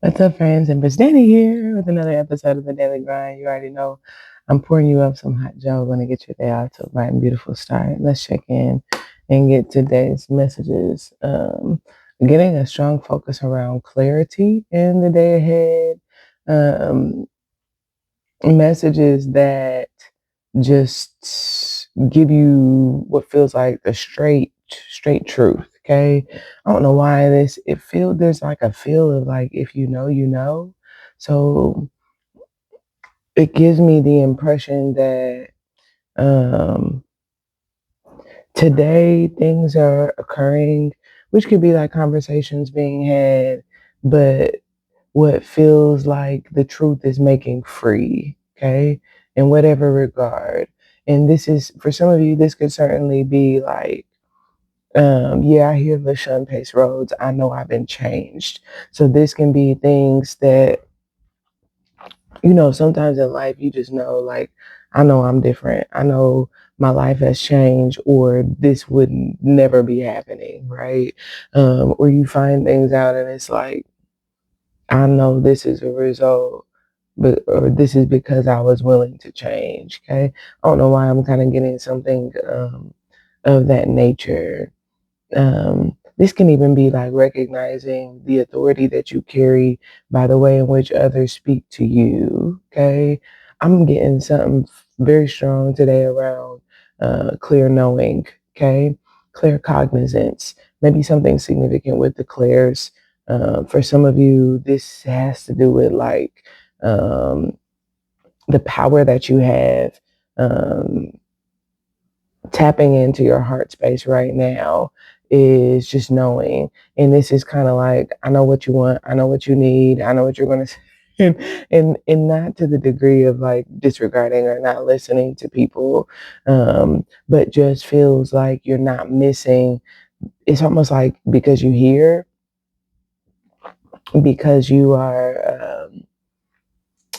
What's up, friends? And Miss Danny here with another episode of the Daily Grind. You already know I'm pouring you up some hot Joe. Going to get your day out to a bright and beautiful start. Let's check in and get today's messages. Getting a strong focus around clarity in the day ahead. Um, Messages that just give you what feels like the straight truth. Okay. I don't know why there's like a feel of like, if you know, you know. So it gives me the impression that um today things are occurring, which could be like conversations being had, but what feels like the truth is making free, okay, in whatever regard. And this is, for some of you, this could certainly be like, yeah, I hear the shun pace roads. I know I've been changed. So this can be things that, sometimes in life you just know, like, I know I'm different. I know my life has changed, or this would never be happening, right? Or you find things out and it's like, I know this is a result, but or this is because I was willing to change. Okay, I don't know why I'm kind of getting something of that nature. This can even be like recognizing the authority that you carry by the way in which others speak to you. Okay, I'm getting something very strong today around clear knowing. Okay, clear cognizance. Maybe something significant with the clairs. For some of you, this has to do with like um, the power that you have. Um, Tapping into your heart space right now is just knowing. And this is kind of like, I know what you want, I know what you need, I know what you're going to say. And not to the degree of like disregarding or not listening to people, but just feels like you're not missing. It's almost like because you hear, because you are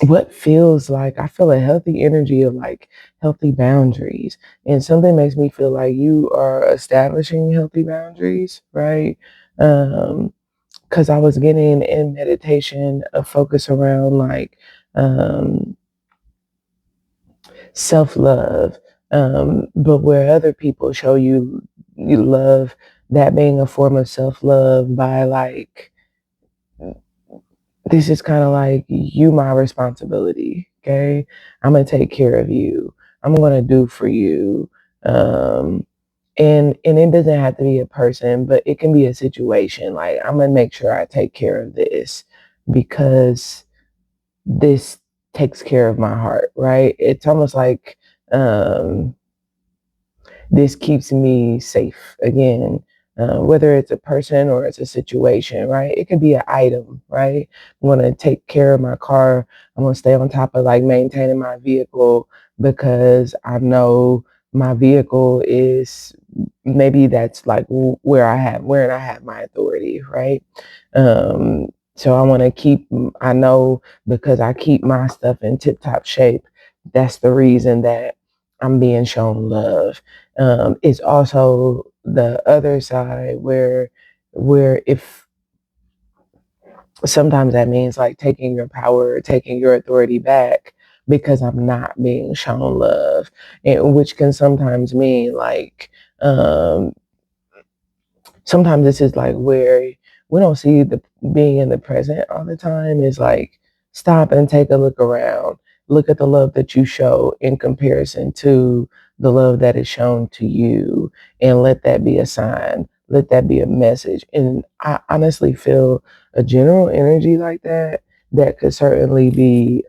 what feels like, I feel a healthy energy of like healthy boundaries. And something makes me feel like you are establishing healthy boundaries, right? Because I was getting in meditation a focus around like um, self love. But where other people show you love, that being a form of self love by like, this is kind of like, you my responsibility. Okay, I'm gonna take care of you, I'm gonna do for you. Um and it doesn't have to be a person, but it can be a situation. Like, I'm gonna make sure I take care of this because this takes care of my heart, right? It's almost like um this keeps me safe again. Whether it's a person or it's a situation, right? It could be an item, right? I'm going to take care of my car. I'm going to stay on top of like maintaining my vehicle because I know my vehicle is, maybe that's like where I have my authority, right? So I want to keep, I know because I keep my stuff in tip top shape. That's the reason that I'm being shown love. It's also the other side where if sometimes that means like taking your power, taking your authority back because I'm not being shown love, and which can sometimes mean like um, sometimes this is like where we don't see the being in the present all the time. Is like, stop and take a look around, look at the love that you show in comparison to the love that is shown to you, and let that be a sign, let that be a message. And I honestly feel a general energy like that that could certainly be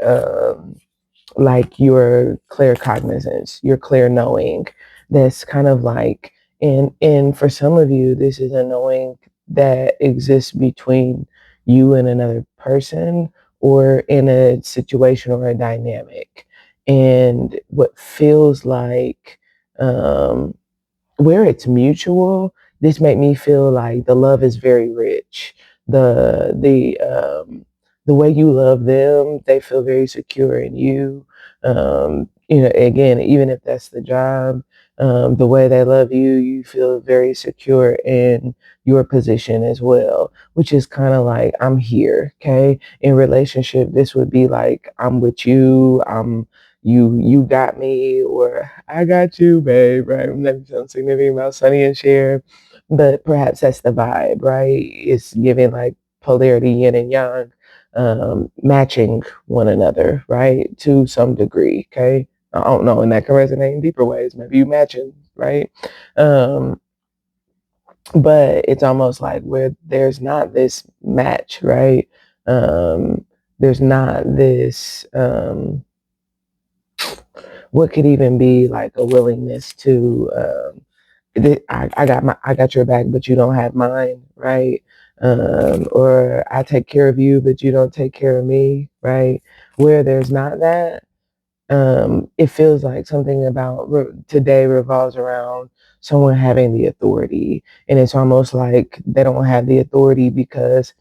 like your clear cognizance, your clear knowing. That's kind of like, and for some of you, this is a knowing that exists between you and another person, or in a situation or a dynamic. And what feels like um, where it's mutual, this made me feel like the love is very rich. The way you love them, they feel very secure in you. Again, even if that's the job, The way they love you, you feel very secure in your position as well, which is kind of like, I'm here, okay? In relationship, this would be like, I'm with you, you got me, or I got you, babe, right? Maybe something significant about Sonny and Cher, but perhaps that's the vibe, right? It's giving like polarity, yin and yang, matching one another, right? To some degree, okay? I don't know, and that can resonate in deeper ways. Maybe you matching, right? Um, but it's almost like where there's not this match, right? Um, there's not this what could even be like a willingness to I got your back, but you don't have mine, right? Or I take care of you, but you don't take care of me, right? Where there's not that, it feels like something about today revolves around someone having the authority, and it's almost like they don't have the authority because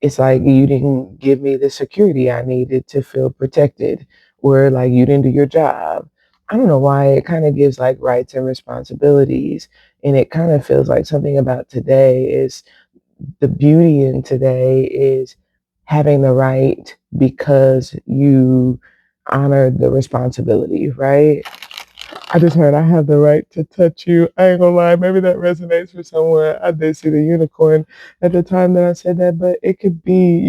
it's like you didn't give me the security I needed to feel protected, or like you didn't do your job. I don't know why it kind of gives like rights and responsibilities, and it kind of feels like something about today is the beauty in today is having the right because you honored the responsibility, right? I just heard I have the right to touch you. I ain't gonna lie, maybe that resonates for someone. I did see the unicorn at the time that I said that, but it could be,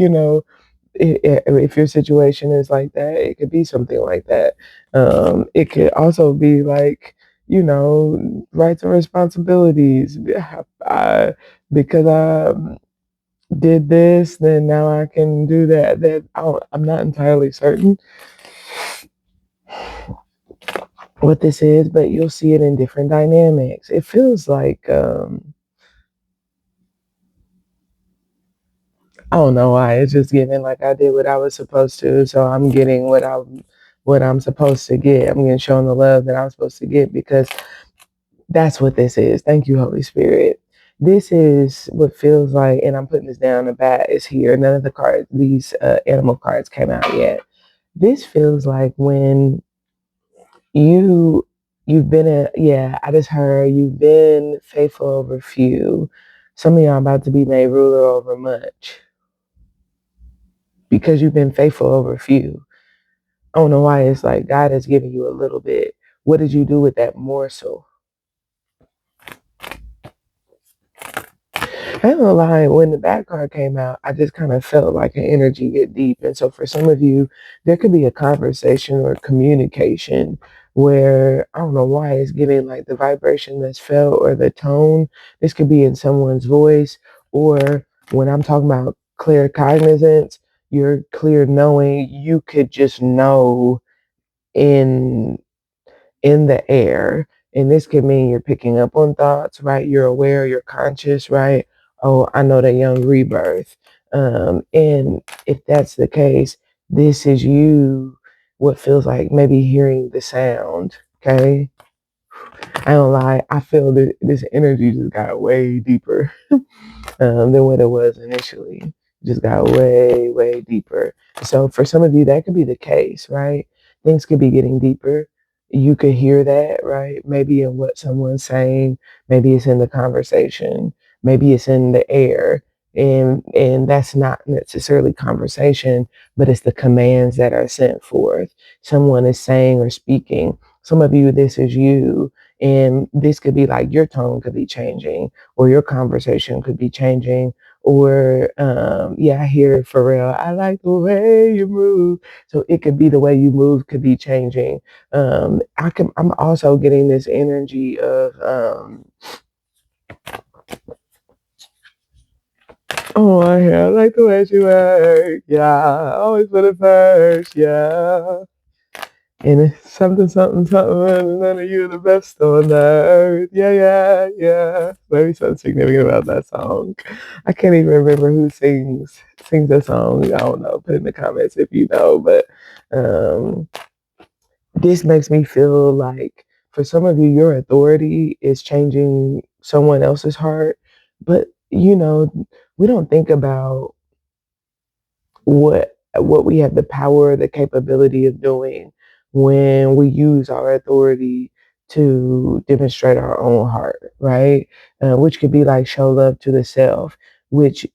if your situation is like that, it could be something like that. It could also be like, rights and responsibilities. Because I did this, then now I can do that. I'm not entirely certain what this is, but you'll see it in different dynamics. It feels like I don't know why. It's just giving like I did what I was supposed to, so I'm getting what I'm supposed to get. I'm getting shown the love that I'm supposed to get because that's what this is. Thank you, Holy Spirit. This is what feels like, and I'm putting this down. The bat is here. None of the cards, these animal cards, came out yet. This feels like when you you've been I just heard you've been faithful over few. Some of y'all about to be made ruler over much because you've been faithful over few. I don't know why it's like God has given you a little bit. What did you do with that morsel? I ain't gonna lie, when the bad card came out, I just kind of felt like an energy get deep. And so for some of you, there could be a conversation or communication where I don't know why it's giving like the vibration that's felt or the tone. This could be in someone's voice, or when I'm talking about clear cognizance, you're clear knowing, you could just know in the air. And this could mean you're picking up on thoughts, right? You're aware, you're conscious, right? Oh, I know that young rebirth. And if that's the case, this is you, what feels like maybe hearing the sound, okay? I don't lie, I feel that this energy just got way deeper than what it was initially. It just got way, way deeper. So for some of you, that could be the case, right? Things could be getting deeper. You could hear that, right? Maybe in what someone's saying, maybe it's in the conversation, maybe it's in the air. And that's not necessarily conversation, but it's the commands that are sent forth. Someone is saying or speaking. Some of you, this is you. And this could be like your tone could be changing, or your conversation could be changing, or I hear Pharrell, I like the way you move. So it could be the way you move could be changing. I'm also getting this energy of oh I like the way you work. Yeah, always for the first, yeah. And it's something, something, something, and none of you are the best on earth. Yeah, yeah, yeah. Maybe something significant about that song. I can't even remember who sings that song. I don't know. Put in the comments if you know. But um, this makes me feel like for some of you, your authority is changing someone else's heart. But we don't think about what we have the power, the capability of doing when we use our authority to demonstrate our own heart, right? Which could be like show love to the self, which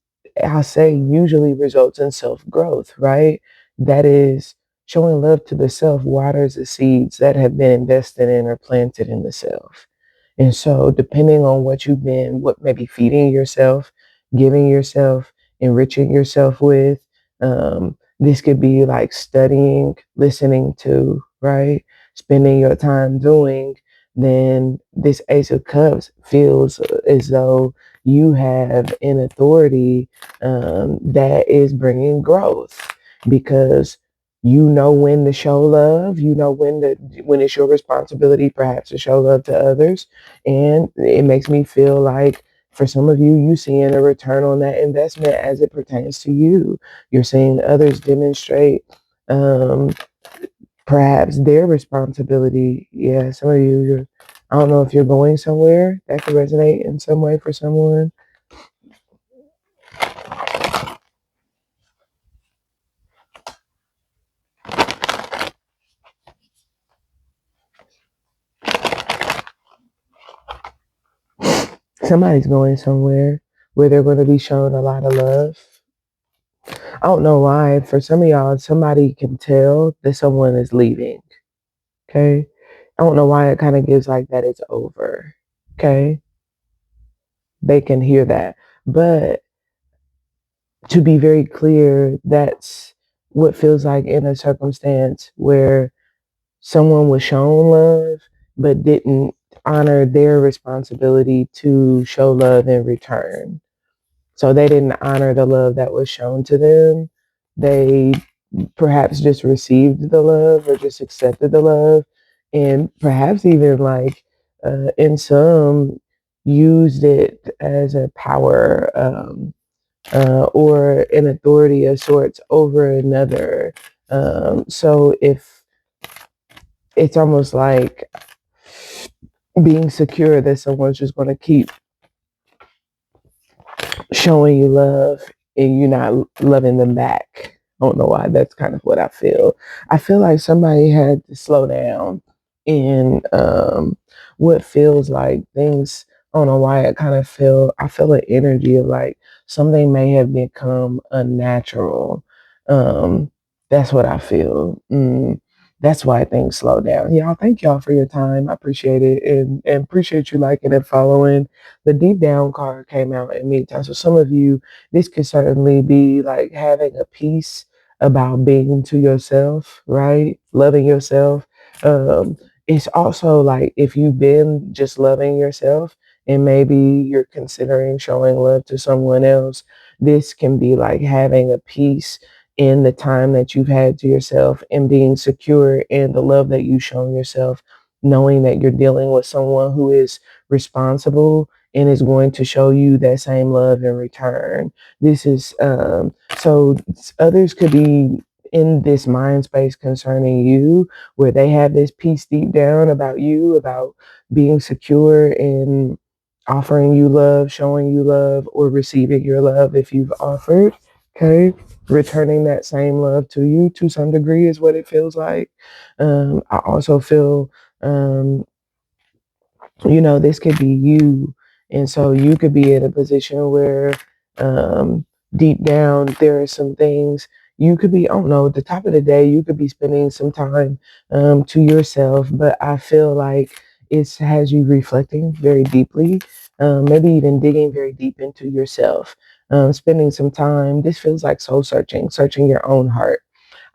I say usually results in self growth, right? That is showing love to the self waters the seeds that have been invested in or planted in the self. And so, depending on what you've been, what maybe feeding yourself, giving yourself, enriching yourself with, this could be like studying, listening to, right? Spending your time doing. Then this Ace of Cups feels as though you have an authority that is bringing growth because you know when to show love, you know when it's your responsibility perhaps to show love to others, and it makes me feel like for some of you, you seeing a return on that investment as it pertains to you. You're seeing others demonstrate um, perhaps their responsibility. Yeah, some of you, I don't know if you're going somewhere that could resonate in some way for someone. Somebody's going somewhere where they're going to be shown a lot of love. I don't know why. For some of y'all, somebody can tell that someone is leaving. Okay. I don't know why it kind of gives like that it's over. Okay. They can hear that. But to be very clear, that's what feels like in a circumstance where someone was shown love but didn't honor their responsibility to show love in return. So they didn't honor the love that was shown to them. They perhaps just received the love or just accepted the love, and perhaps even like in some used it as a power or an authority of sorts over another. So if it's almost like being secure that someone's just going to keep showing you love and you're not loving them back. I don't know why. That's kind of what I feel. I feel like somebody had to slow down in what feels like things. I don't know why I feel an energy of like something may have become unnatural. Um, that's what I feel. That's why things slow down. Y'all, thank y'all for your time. I appreciate it and appreciate you liking and following. The deep down card came out in meantime. So some of you, this could certainly be like having a peace about being to yourself, right? Loving yourself. It's also like if you've been just loving yourself and maybe you're considering showing love to someone else, this can be like having a peace in the time that you've had to yourself and being secure in the love that you've shown yourself, knowing that you're dealing with someone who is responsible and is going to show you that same love in return. This is so others could be in this mind space concerning you where they have this peace deep down about you, about being secure in offering you love, showing you love, or receiving your love if you've offered. Okay. Returning that same love to you to some degree is what it feels like. I also feel this could be you. And so you could be in a position where deep down there are some things you could be, I don't know, at the top of the day, you could be spending some time to yourself. But I feel like it has you reflecting very deeply, maybe even digging very deep into yourself, spending some time. This feels like soul searching, searching your own heart.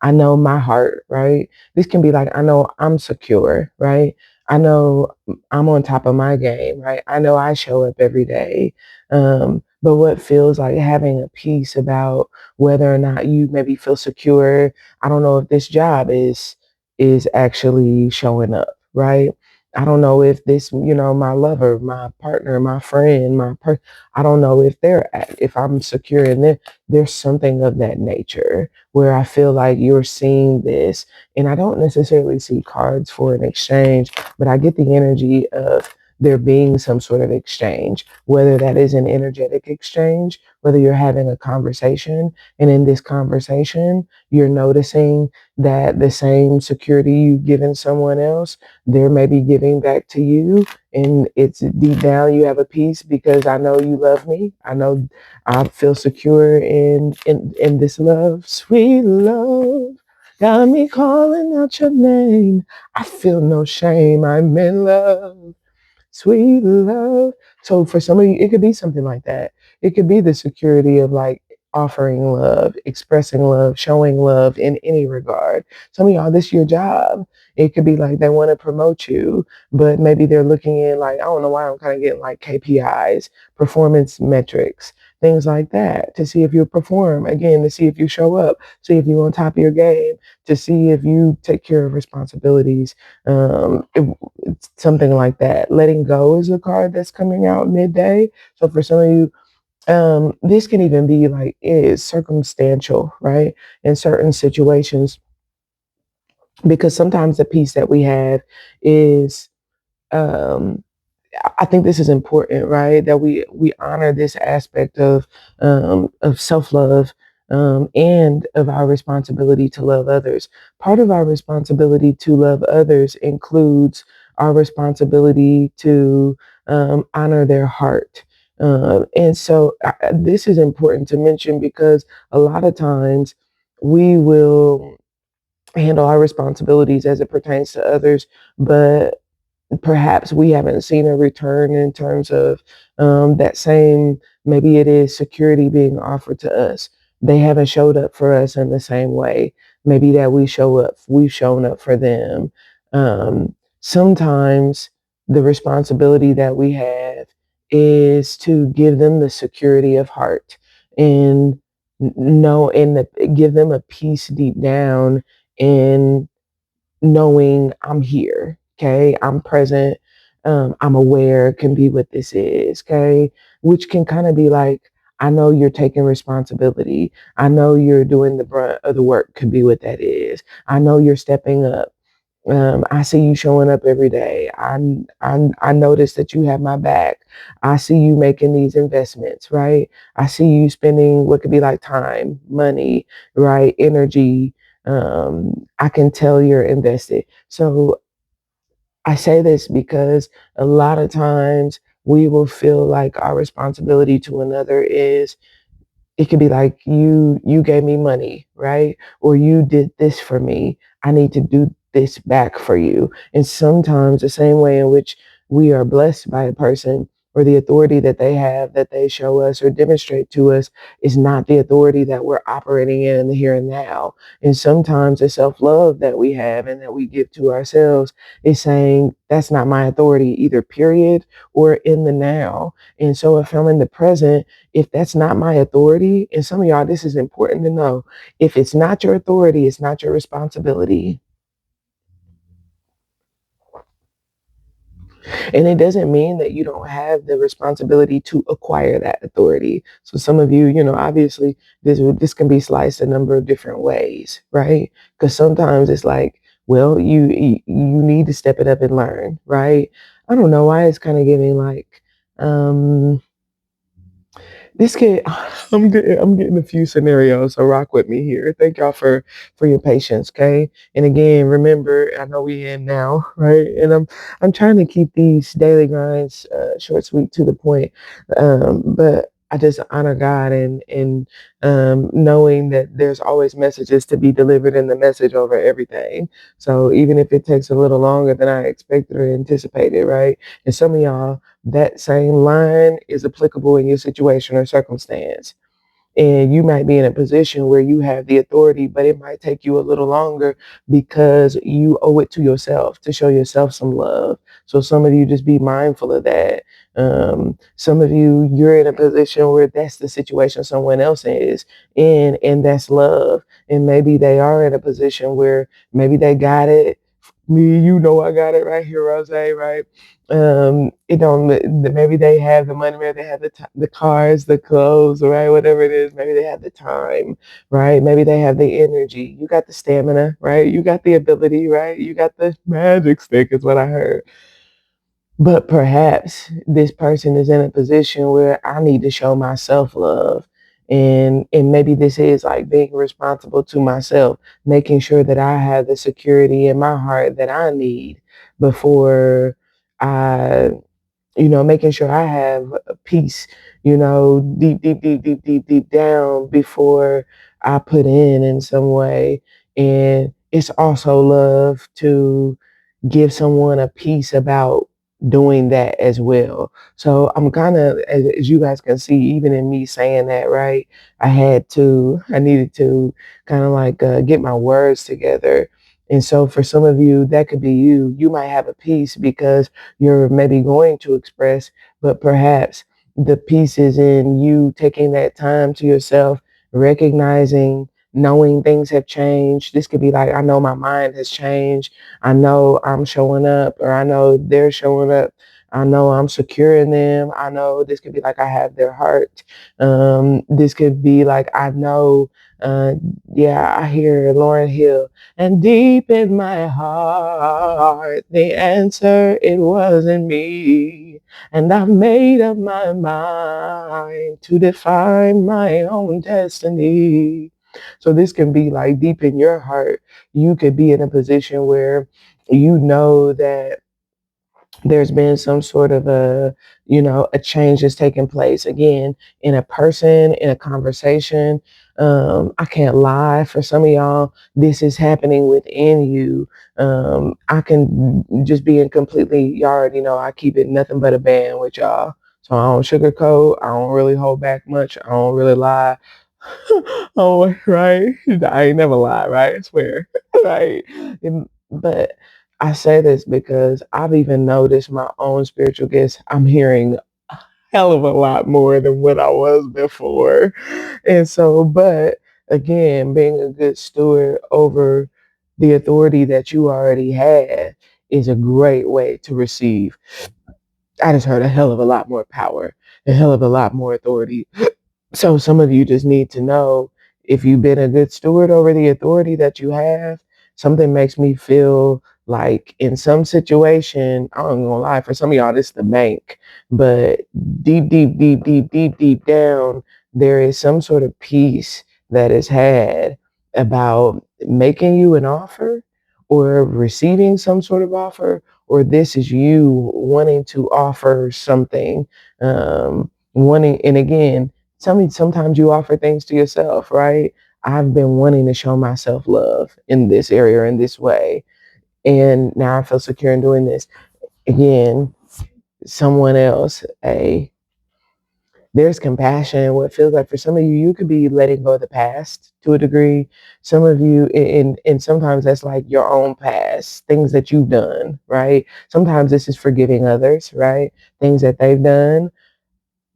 I know my heart, right? This can be like, I know I'm secure, right? I know I'm on top of my game, right? I know I show up every day. But what feels like having a peace about whether or not you maybe feel secure. I don't know if this job is actually showing up, right? I don't know if this, my lover, my partner, my friend, I don't know if if I'm secure in there. There's something of that nature where I feel like you're seeing this. And I don't necessarily see cards for an exchange, but I get the energy of there being some sort of exchange, whether that is an energetic exchange, whether you're having a conversation, and in this conversation, you're noticing that the same security you've given someone else, they're maybe giving back to you. And it's deep down, you have a peace because I know you love me. I know I feel secure in this love, sweet love. Got me calling out your name. I feel no shame. I'm in love. Sweet love. So for some of you, it could be something like that. It could be the security of like offering love, expressing love, showing love in any regard. Some of y'all, this is your job. It could be like they want to promote you, but maybe they're looking in like, I don't know why I'm kind of getting like KPIs, performance metrics, things like that to see if you perform again, to see if you show up, see if you're on top of your game, to see if you take care of responsibilities. It's something like that. Letting go is a card that's coming out midday. So for some of you, this can even be like is circumstantial, right? In certain situations, because sometimes the peace that we have is um, I think this is important, right? That we honor this aspect of self love and of our responsibility to love others. Part of our responsibility to love others includes our responsibility to honor their heart. And so this is important to mention because a lot of times we will handle our responsibilities as it pertains to others, but perhaps we haven't seen a return in terms of that same, maybe it is security being offered to us. They haven't showed up for us in the same way. Maybe that we've shown up for them. Sometimes the responsibility that we have is to give them the security of heart and know and give them a peace deep down in knowing I'm here, okay? I'm present, I'm aware, can be what this is, okay? Which can kind of be like, I know you're taking responsibility. I know you're doing the brunt of the work, could be what that is. I know you're stepping up. I see you showing up every day. I notice that you have my back. I see you making these investments, right? I see you spending what could be like time, money, right? Energy. I can tell you're invested. So I say this because a lot of times we will feel like our responsibility to another is it could be like you gave me money, right? Or you did this for me. I need to do this back for you. And sometimes the same way in which we are blessed by a person or the authority that they have that they show us or demonstrate to us is not the authority that we're operating in the here and now. And sometimes the self-love that we have and that we give to ourselves is saying that's not my authority either, period, or in the now. And so if I'm in the present, if that's not my authority, and some of y'all, this is important to know, if it's not your authority, it's not your responsibility. And it doesn't mean that you don't have the responsibility to acquire that authority. So some of you, obviously this can be sliced a number of different ways, right? Because sometimes it's like, well, you need to step it up and learn, right? I don't know why it's kind of giving like this kid, I'm getting a few scenarios, so rock with me here. Thank y'all for your patience, okay? And again, remember, I know we in now, right? And I'm trying to keep these daily grinds short, sweet, to the point. But I just honor God and knowing that there's always messages to be delivered in the message over everything. So even if it takes a little longer than I expected or anticipated, right? And some of y'all that same line is applicable in your situation or circumstance. And you might be in a position where you have the authority, but it might take you a little longer because you owe it to yourself to show yourself some love. So some of you just be mindful of that. Some of you, you're in a position where that's the situation someone else is in, and that's love. And maybe they are in a position where maybe they got it. Me, I got it right here, Rose, right? It don't maybe they have the money, maybe they have the cars, the clothes, right? Whatever it is, maybe they have the time, right? Maybe they have the energy. You got the stamina, right? You got the ability, right? You got the magic stick is what I heard. But perhaps this person is in a position where I need to show myself love. And maybe this is like being responsible to myself, making sure that I have the security in my heart that I need before I, making sure I have a peace, deep, deep, deep, deep, deep, deep down before I put in some way. And it's also love to give someone a piece about doing that as well. So I'm kind of, as you guys can see, even in me saying that, right? I needed to kind of like get my words together. And so for some of you, that could be you. You might have a piece because you're maybe going to express, but perhaps the piece is in you taking that time to yourself, recognizing, knowing things have changed. This could be like, I know my mind has changed. I know I'm showing up, or I know they're showing up. I know I'm securing them. I know this could be like I have their heart. This could be like I know, uh, yeah, I hear Lauren Hill. And deep in my heart, the answer, it wasn't me. And I've made up my mind to define my own destiny. So this can be like deep in your heart. You could be in a position where you know that there's been some sort of a change that's taken place again in a person, in a conversation. I can't lie, for some of y'all this is happening within you. I can just being completely, y'all already know I keep it nothing but a band with y'all, so I don't sugarcoat, I don't really hold back much, I don't really lie. Oh, right. I ain't never lied, right? I swear. Right. But I say this because I've even noticed my own spiritual gifts. I'm hearing a hell of a lot more than what I was before. And so, but again, being a good steward over the authority that you already had is a great way to receive. I just heard a hell of a lot more power, a hell of a lot more authority. So some of you just need to know, if you've been a good steward over the authority that you have. Something makes me feel like in some situation, I'm gonna lie, for some of y'all, this is the bank, but deep, deep, deep, deep, deep, deep down, there is some sort of peace that is had about making you an offer or receiving some sort of offer, or this is you wanting to offer something, wanting, and again, sometimes you offer things to yourself, right? I've been wanting to show myself love in this area or in this way. And now I feel secure in doing this. Again, someone else, there's compassion. What feels like for some of you, you could be letting go of the past to a degree. Some of you, and sometimes that's like your own past, things that you've done, right? Sometimes this is forgiving others, right? Things that they've done.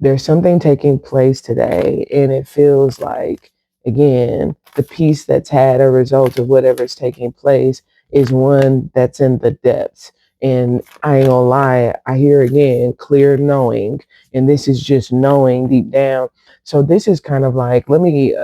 There's something taking place today, and it feels like, again, the peace that's had a result of whatever's taking place is one that's in the depths. And I ain't gonna lie, I hear again clear knowing, and this is just knowing deep down. So this is kind of like, let me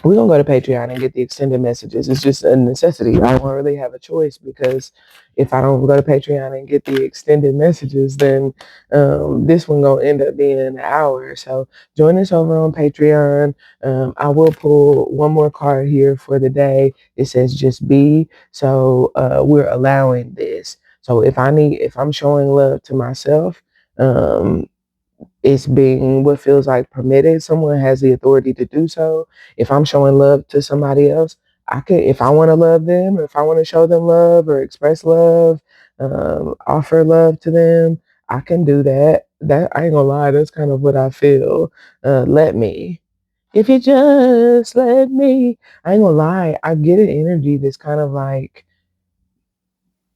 we're gonna go to Patreon and get the extended messages. It's just a necessity. I don't really have a choice, because if I don't go to Patreon and get the extended messages, then this one gonna end up being an hour. So join us over on Patreon. I will pull one more card here for the day. It says just be. So we're allowing this. So if I'm showing love to myself, um, it's being what feels like permitted. Someone has the authority to do so. If I'm showing love to somebody else, I could, if I want to love them, or if I want to show them love or express love, offer love to them, I can do that. That, I ain't gonna lie, that's kind of what I feel. Let me. If you just let me. I ain't gonna lie, I get an energy that's kind of like,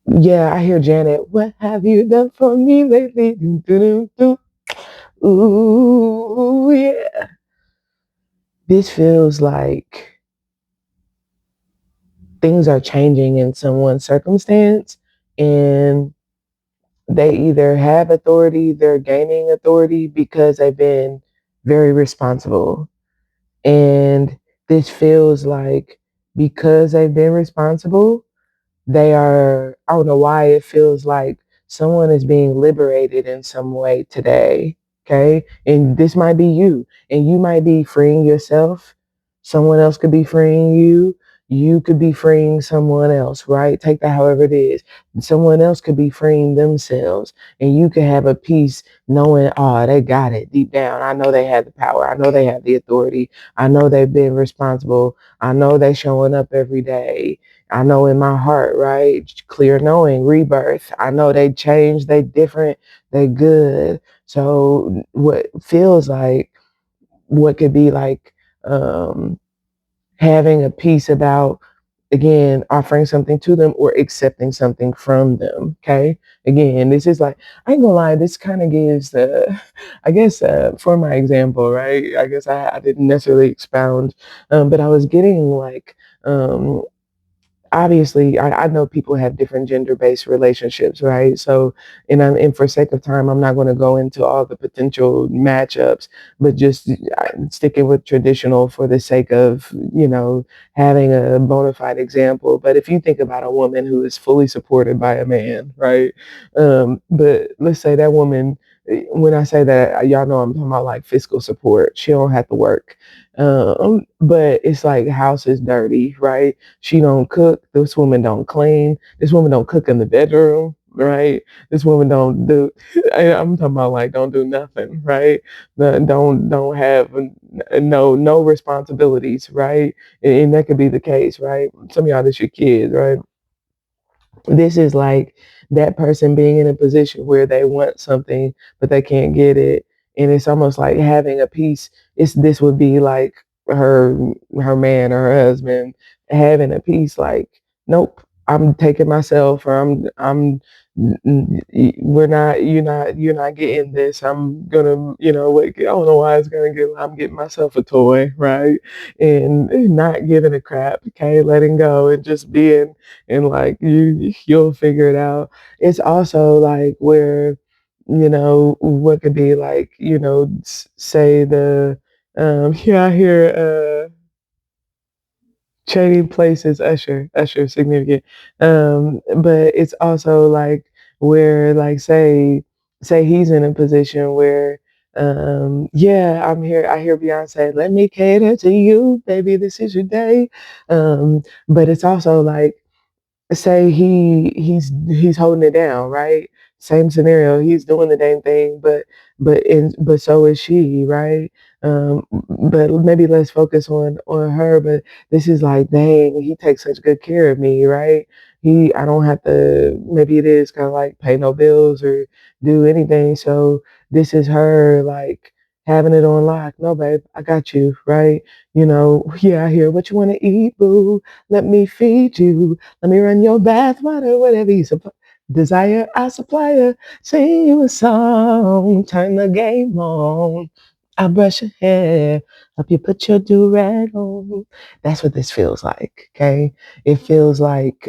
yeah, I hear Janet, what have you done for me lately? Do, do, do, do. Ooh, yeah. This feels like things are changing in someone's circumstance, and they either have authority, they're gaining authority because they've been very responsible. And this feels like, because they've been responsible, I don't know why it feels like someone is being liberated in some way today. Okay. And this might be you, and you might be freeing yourself. Someone else could be freeing you. You could be freeing someone else, right? Take that however it is. Someone else could be freeing themselves, and you could have a peace knowing, oh, they got it deep down. I know they have the power. I know they have the authority. I know they've been responsible. I know they showing up every day. I know in my heart, right? Clear knowing, rebirth. I know they changed, they different, they good. So what feels like, what could be like, um, having a piece about, again, offering something to them or accepting something from them. Okay. Again, this is like, I ain't gonna lie, this kind of gives the, I guess, for my example, right? I guess I didn't necessarily expound, but I was getting like, um, obviously I know people have different gender-based relationships, right? So and for sake of time, I'm not going to go into all the potential matchups, but just sticking with traditional for the sake of, having a bona fide example. But if you think about a woman who is fully supported by a man, right? But let's say that woman, when I say that, y'all know I'm talking about like fiscal support. She don't have to work. But it's like house is dirty, right? She don't cook. This woman don't clean. This woman don't cook in the bedroom, right? This woman don't do. I'm talking about like don't do nothing, right? Don't have no responsibilities, right? And that could be the case, right? Some of y'all, this your kids, right? This is like that person being in a position where they want something but they can't get it, and it's almost like having a piece. This would be like her her man or her husband having a piece like, nope, I'm taking myself, or we're not, you're not getting this. I'm gonna, wait, I don't know why it's gonna get, I'm getting myself a toy, right? And not giving a crap, okay, letting go and just being, and like you'll figure it out. It's also like where, what could be like, say the, yeah, I hear trading places, Usher significant. But it's also like where, like, say he's in a position where, yeah, I hear Beyonce, let me cater to you, baby, this is your day. But it's also like, say he's holding it down, right? Same scenario. He's doing the dang thing, but so is she, right? But maybe let's focus on her. But this is like, dang, he takes such good care of me, right? I don't have to. Maybe it is kind of like pay no bills or do anything. So this is her like having it on lock. No, babe, I got you, right? Yeah, I hear what you want to eat, boo. Let me feed you. Let me run your bath water, whatever you desire, I supply you. Sing you a song, turn the game on. I brush your hair, help you put your do-rag on. That's what this feels like, okay? It feels like,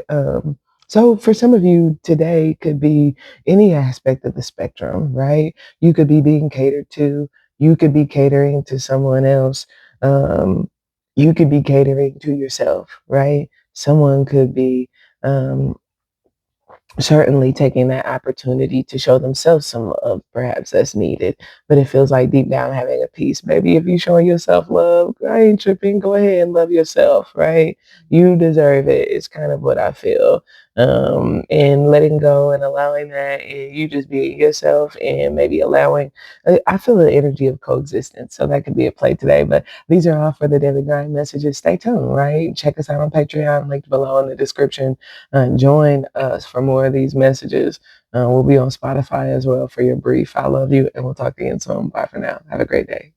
so for some of you, today could be any aspect of the spectrum, right? You could be being catered to, you could be catering to someone else, um, you could be catering to yourself, right? Someone could be, um, certainly taking that opportunity to show themselves some love, perhaps that's needed. But it feels like deep down having a peace. Maybe if you showing yourself love, I ain't tripping. Go ahead and love yourself, right? You deserve it. It's kind of what I feel. And letting go and allowing that, and you just being yourself, and maybe allowing. I feel the energy of coexistence, so that could be a play today. But these are all for the daily grind messages. Stay tuned, right? Check us out on Patreon, linked below in the description. Join us for more of these messages. We'll be on Spotify as well for your brief. I love you, and we'll talk again soon. Bye for now. Have a great day.